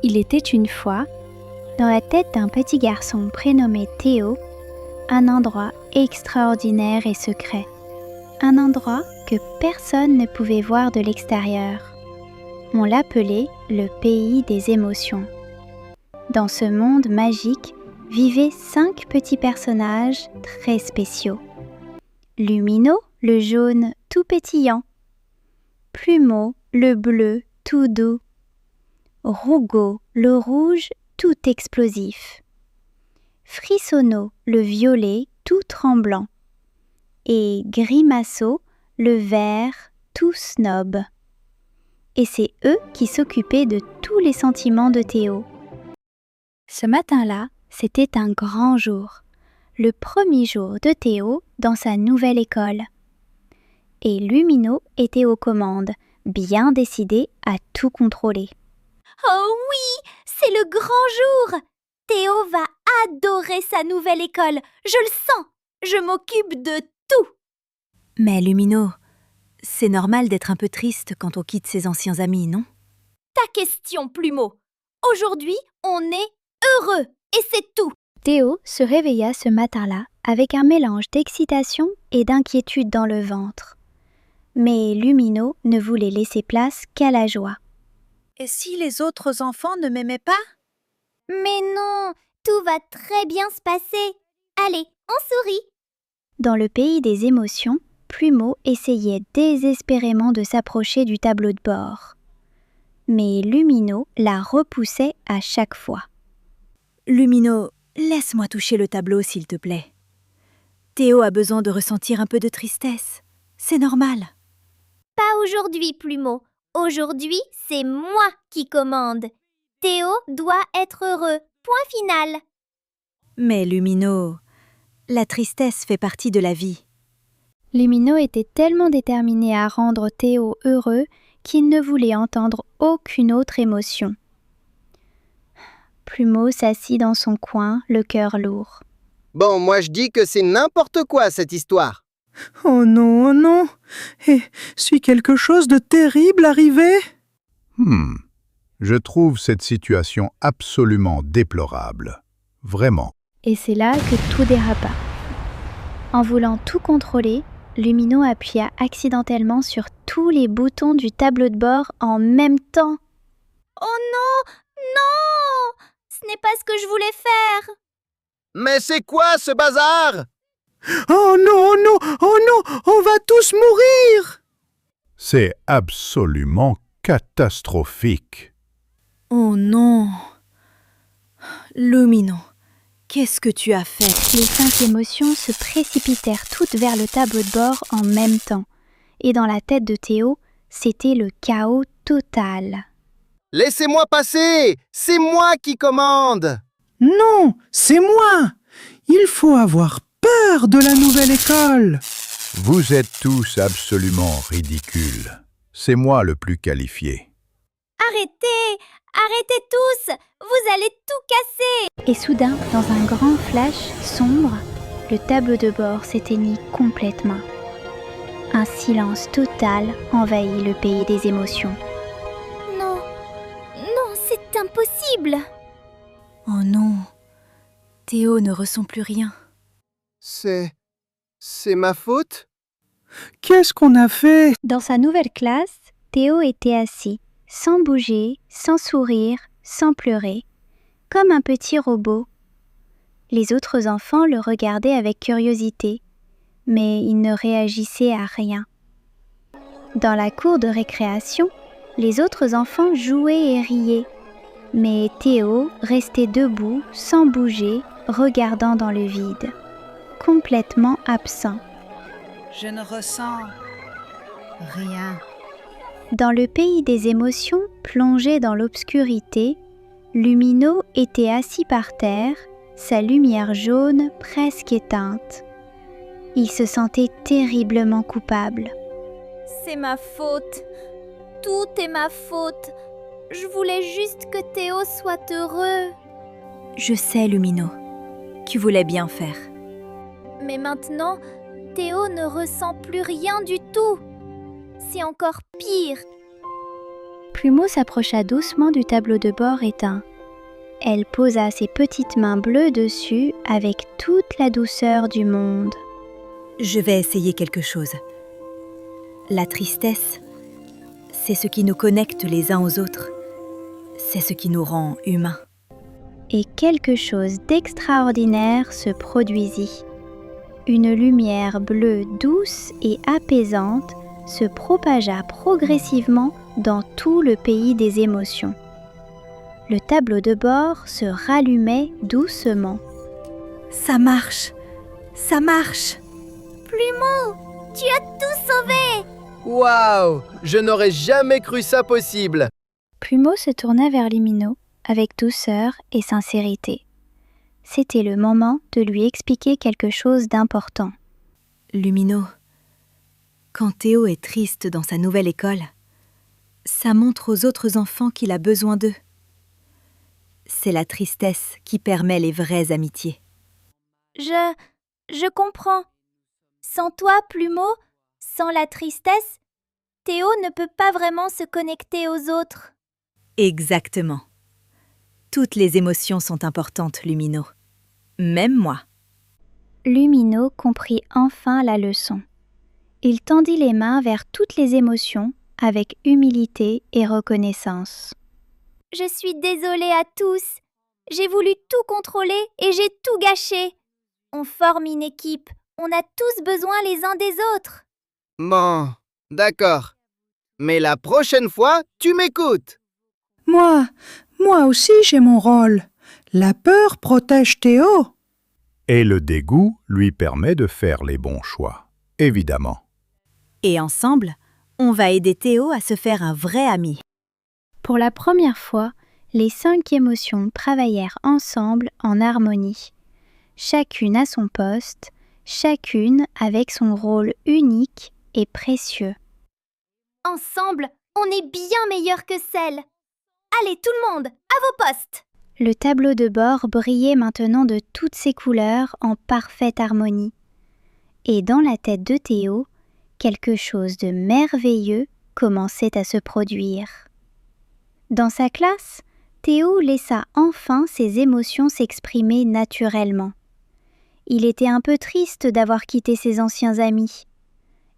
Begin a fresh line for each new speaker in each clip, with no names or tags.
Il était une fois, dans la tête d'un petit garçon prénommé Théo, un endroit extraordinaire et secret. Un endroit que personne ne pouvait voir de l'extérieur. On l'appelait le pays des émotions. Dans ce monde magique vivaient 5 petits personnages très spéciaux. Lumino, le jaune tout pétillant. Plumeau, le bleu tout doux. Rougo, le rouge tout explosif. Frissonneau, le violet tout tremblant. Et Grimaceau, le vert tout snob. Et c'est eux qui s'occupaient de tous les sentiments de Théo. Ce matin-là, c'était un grand jour, le premier jour de Théo dans sa nouvelle école. Et Lumino était aux commandes, bien décidé à tout contrôler.
Oh oui, c'est le grand jour! Théo va adorer sa nouvelle école, je le sens! Je m'occupe de tout!
Mais Lumino, c'est normal d'être un peu triste quand on quitte ses anciens amis, non?
Ta question, Plumeau! Aujourd'hui, on est heureux, et c'est tout!
Théo se réveilla ce matin-là avec un mélange d'excitation et d'inquiétude dans le ventre. Mais Lumino ne voulait laisser place qu'à la joie.
Et si les autres enfants ne m'aimaient pas?
Mais non, tout va très bien se passer. Allez, on sourit.
Dans le pays des émotions, Plumeau essayait désespérément de s'approcher du tableau de bord. Mais Lumino la repoussait à chaque fois.
Lumino, laisse-moi toucher le tableau, s'il te plaît. Théo a besoin de ressentir un peu de tristesse. C'est normal.
Pas aujourd'hui, Plumeau. Aujourd'hui, c'est moi qui commande. Théo doit être heureux. Point final.
Mais Lumino, la tristesse fait partie de la vie.
Lumino était tellement déterminé à rendre Théo heureux qu'il ne voulait entendre aucune autre émotion. Plumeau s'assit dans son coin, le cœur lourd.
Bon, moi je dis que c'est n'importe quoi cette histoire.
Oh non, et suis quelque chose de terrible arrivé?
Je trouve cette situation absolument déplorable. Vraiment.
Et c'est là que tout dérapa. En voulant tout contrôler, Lumino appuya accidentellement sur tous les boutons du tableau de bord en même temps.
Oh non, non! Ce n'est pas ce que je voulais faire.
Mais c'est quoi ce bazar?
Oh non, on va tous mourir!
C'est absolument catastrophique.
Oh non! Lumino, qu'est-ce que tu as fait?
Les 5 émotions se précipitèrent toutes vers le tableau de bord en même temps. Et dans la tête de Théo, c'était le chaos total.
Laissez-moi passer! C'est moi qui commande!
Non, c'est moi! Il faut avoir peur de la nouvelle école!
Vous êtes tous absolument ridicules. C'est moi le plus qualifié.
Arrêtez! Arrêtez tous! Vous allez tout casser!
Et soudain, dans un grand flash sombre, le tableau de bord s'éteignit complètement. Un silence total envahit le pays des émotions.
Non, non, c'est impossible!
Oh non, Théo ne ressent plus rien.
C'est ma faute?
Qu'est-ce qu'on a fait?
Dans sa nouvelle classe, Théo était assis, sans bouger, sans sourire, sans pleurer, comme un petit robot. Les autres enfants le regardaient avec curiosité, mais il ne réagissait à rien. Dans la cour de récréation, les autres enfants jouaient et riaient, mais Théo restait debout, sans bouger, regardant dans le vide, complètement absent.
Je ne ressens rien.
Dans le pays des émotions, plongé dans l'obscurité, Lumino était assis par terre, sa lumière jaune presque éteinte. Il se sentait terriblement coupable.
C'est ma faute. Tout est ma faute. Je voulais juste que Théo soit heureux.
Je sais, Lumino. Tu voulais bien faire.
Mais maintenant, Théo ne ressent plus rien du tout. C'est encore pire.
Plumeau s'approcha doucement du tableau de bord éteint. Elle posa ses petites mains bleues dessus avec toute la douceur du monde.
Je vais essayer quelque chose. La tristesse, c'est ce qui nous connecte les uns aux autres. C'est ce qui nous rend humains.
Et quelque chose d'extraordinaire se produisit. Une lumière bleue douce et apaisante se propagea progressivement dans tout le pays des émotions. Le tableau de bord se rallumait doucement.
Ça marche! Ça marche!
Plumeau, tu as tout sauvé!
Waouh! Je n'aurais jamais cru ça possible.
Plumeau se tourna vers Lumino avec douceur et sincérité. C'était le moment de lui expliquer quelque chose d'important.
Lumino, quand Théo est triste dans sa nouvelle école, ça montre aux autres enfants qu'il a besoin d'eux. C'est la tristesse qui permet les vraies amitiés.
Je comprends. Sans toi, Plumeau, sans la tristesse, Théo ne peut pas vraiment se connecter aux autres.
Exactement. Toutes les émotions sont importantes, Lumino. Même moi.
Lumino comprit enfin la leçon. Il tendit les mains vers toutes les émotions avec humilité et reconnaissance.
Je suis désolée à tous. J'ai voulu tout contrôler et j'ai tout gâché. On forme une équipe. On a tous besoin les uns des autres.
Bon, d'accord. Mais la prochaine fois, tu m'écoutes.
Moi aussi j'ai mon rôle. La peur protège Théo.
Et le dégoût lui permet de faire les bons choix, évidemment.
Et ensemble, on va aider Théo à se faire un vrai ami.
Pour la première fois, les 5 émotions travaillèrent ensemble en harmonie. Chacune à son poste, chacune avec son rôle unique et précieux.
Ensemble, on est bien meilleurs que celles. Allez tout le monde, à vos postes!
Le tableau de bord brillait maintenant de toutes ses couleurs en parfaite harmonie. Et dans la tête de Théo, quelque chose de merveilleux commençait à se produire. Dans sa classe, Théo laissa enfin ses émotions s'exprimer naturellement. Il était un peu triste d'avoir quitté ses anciens amis.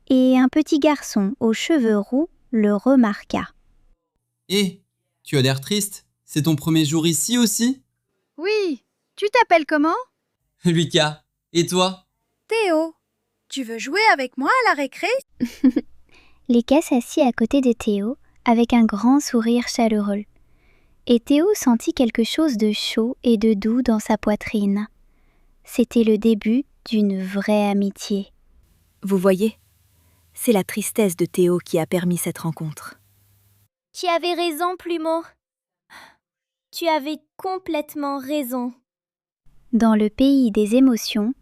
Et un petit garçon aux cheveux roux le remarqua.
Hé, tu as l'air triste. C'est ton premier jour ici aussi?
Oui, tu t'appelles comment?
Lucas, et toi?
Théo. Tu veux jouer avec moi à la récré?
Lucas s'assit à côté de Théo avec un grand sourire chaleureux. Et Théo sentit quelque chose de chaud et de doux dans sa poitrine. C'était le début d'une vraie amitié.
Vous voyez, c'est la tristesse de Théo qui a permis cette rencontre.
Tu avais raison, Plumeau. Tu avais complètement raison.
Dans le pays des émotions,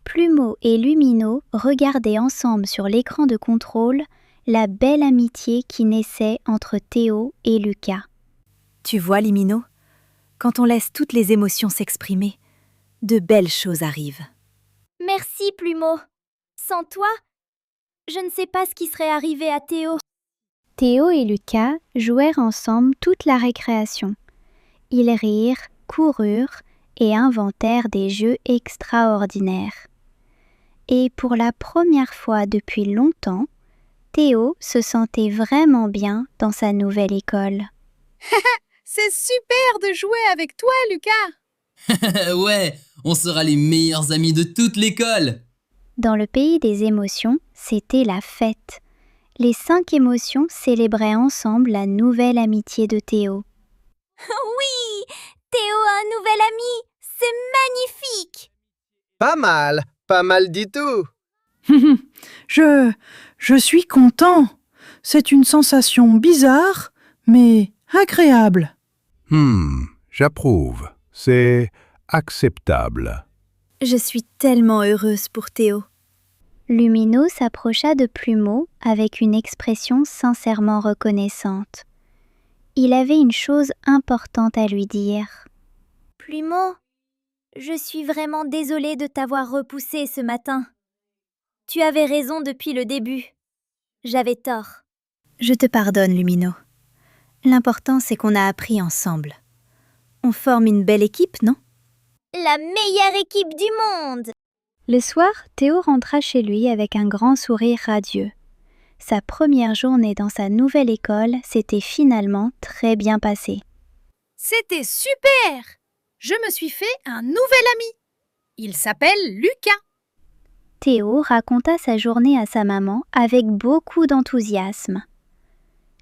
Plumeau et Lumino regardaient ensemble sur l'écran de contrôle la belle amitié qui naissait entre Théo et Lucas.
Tu vois, Lumino, quand on laisse toutes les émotions s'exprimer, de belles choses arrivent.
Merci, Plumeau. Sans toi, je ne sais pas ce qui serait arrivé à Théo.
Théo et Lucas jouèrent ensemble toute la récréation. Ils rirent, coururent et inventèrent des jeux extraordinaires. Et pour la première fois depuis longtemps, Théo se sentait vraiment bien dans sa nouvelle école.
C'est super de jouer avec toi, Lucas.
Ouais, on sera les meilleurs amis de toute l'école.
Dans le pays des émotions, c'était la fête. Les 5 émotions célébraient ensemble la nouvelle amitié de Théo.
Oui, Théo a un nouvel ami. C'est magnifique.
Pas mal du tout.
Je suis content. C'est une sensation bizarre, mais agréable.
J'approuve. C'est acceptable.
Je suis tellement heureuse pour Théo.
Lumino s'approcha de Plumeau avec une expression sincèrement reconnaissante. Il avait une chose importante à lui dire.
Plumeau, je suis vraiment désolée de t'avoir repoussé ce matin. Tu avais raison depuis le début. J'avais tort.
Je te pardonne, Lumino. L'important, c'est qu'on a appris ensemble. On forme une belle équipe, non?
La meilleure équipe du monde!
Le soir, Théo rentra chez lui avec un grand sourire radieux. Sa première journée dans sa nouvelle école s'était finalement très bien passée.
C'était super! Je me suis fait un nouvel ami. Il s'appelle Lucas.
Théo raconta sa journée à sa maman avec beaucoup d'enthousiasme.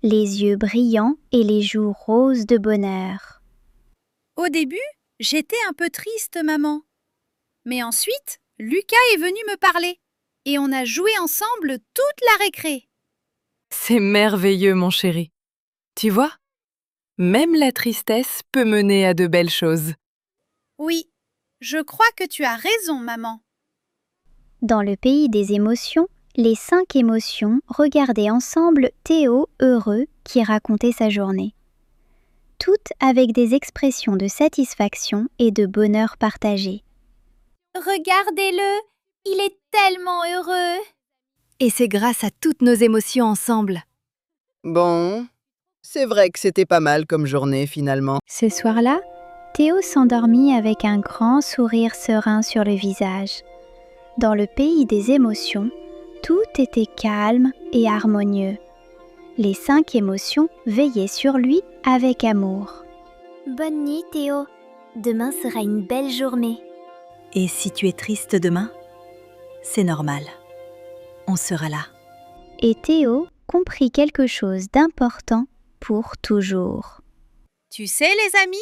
Les yeux brillants et les joues roses de bonheur.
Au début, j'étais un peu triste, maman. Mais ensuite, Lucas est venu me parler et on a joué ensemble toute la récré.
C'est merveilleux, mon chéri. Tu vois, même la tristesse peut mener à de belles choses.
Oui, je crois que tu as raison, maman.
Dans le pays des émotions, les 5 émotions regardaient ensemble Théo heureux qui racontait sa journée. Toutes avec des expressions de satisfaction et de bonheur partagé.
Regardez-le, il est tellement heureux.
Et c'est grâce à toutes nos émotions ensemble.
Bon, c'est vrai que c'était pas mal comme journée finalement.
Ce soir-là, Théo s'endormit avec un grand sourire serein sur le visage. Dans le pays des émotions, tout était calme et harmonieux. Les 5 émotions veillaient sur lui avec amour.
Bonne nuit, Théo. Demain sera une belle journée.
Et si tu es triste demain, c'est normal. On sera là.
Et Théo comprit quelque chose d'important pour toujours.
Tu sais, les amis,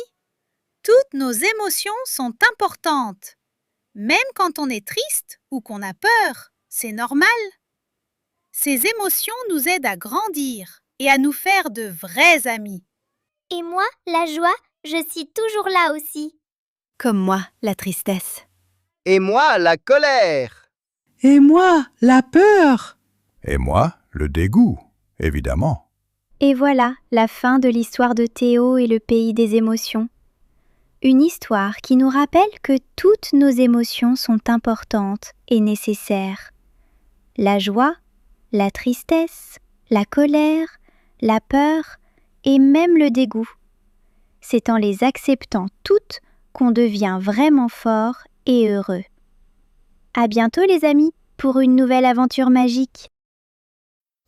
toutes nos émotions sont importantes. Même quand on est triste ou qu'on a peur, c'est normal. Ces émotions nous aident à grandir et à nous faire de vrais amis.
Et moi, la joie, je suis toujours là aussi.
Comme moi, la tristesse.
Et moi, la colère.
Et moi, la peur.
Et moi, le dégoût, évidemment.
Et voilà la fin de l'histoire de Théo et le pays des émotions. Une histoire qui nous rappelle que toutes nos émotions sont importantes et nécessaires. La joie, la tristesse, la colère, la peur et même le dégoût. C'est en les acceptant toutes qu'on devient vraiment fort et heureux. À bientôt les amis pour une nouvelle aventure magique.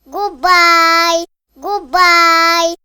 Goodbye! Goodbye!